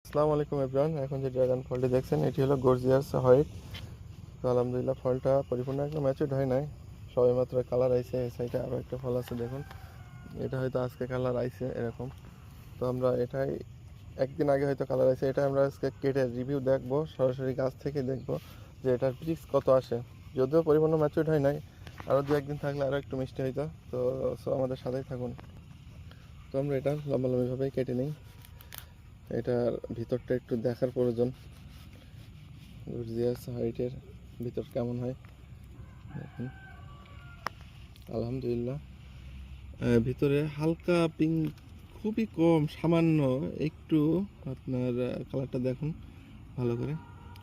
আসসালামু আলাইকুম এভরিওয়ান। এখন যে ড্রাগন ফলটি দেখছেন এটি হলো গর্জিয়াস হোয়াইট। তো আলহামদুলিল্লাহ ফলটা পরিপূর্ণ একদম ম্যাচুরড হয় নাই, সবে মাত্র কালার আইছে। এই সাইডে আরও একটা ফল আছে দেখুন, এটা হয়তো আজকে কালার আইছে এরকম। তো আমরা এটাই একদিন আগে হয়তো কালার আইছে, এটা আমরা আজকে কেটে রিভিউ দেখবো, সরাসরি গাছ থেকে দেখবো যে এটার পিক্স কত আসে। যদিও পরিপূর্ণ ম্যাচুরড হয় নাই, আরও দু একদিন থাকলে আরও একটু মিষ্টি হইতো। তো আমাদের সাথেই থাকুন। তো আমরা এটা লম্বালম্বিভাবেই কেটে নিই। এটার ভিতরটা একটু দেখার প্রয়োজন, গর্জিয়াস হাইটের ভিতর কেমন হয় দেখুন। আলহামদুলিল্লাহ ভিতরে হালকা পিঙ্ক, খুবই কম, সামান্য একটু। আপনার কালারটা দেখুন ভালো করে,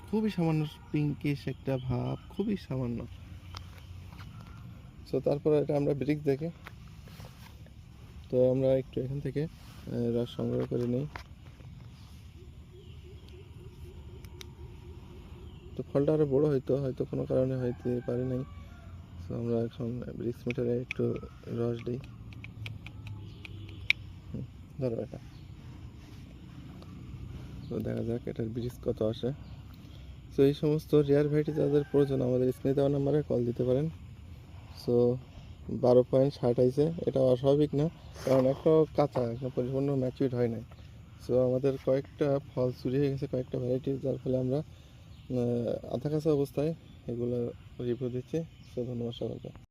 খুবই সামান্য পিঙ্কিশ একটা ভাব, খুবই সামান্য। সো তারপরে এটা আমরা ব্রিক্স দেখে, তো আমরা একটু এখান থেকে রস সংগ্রহ করে নিই। তো ফলটা আরও বড়ো হয়তো কোনো কারণে হইতে পারে নাই। তো আমরা এখন ব্রিক্স মিটারে একটু রস দিই। ধরো এটা, তো দেখা যাক এটার ব্রিক্স কত আসে। সো এই সমস্ত রেয়ার ভ্যারাইটি যাদের প্রয়োজন আমাদের স্ক্রিনে দেওয়া নাম্বারে কল দিতে পারেন। সো 12.60 আইছে, এটা অস্বাভাবিক না, কারণ একটাও কাঁচা, একটা পরিপূর্ণ ম্যাচিউর হয় নাই। সো আমাদের কয়েকটা ফল চুরি হয়ে গেছে, কয়েকটা ভ্যারাইটি, যার ফলে আমরা আধা কাঁচা অবস্থায় এগুলো রিভিউ দিচ্ছি। সো ধন্যবাদ সবাইকে।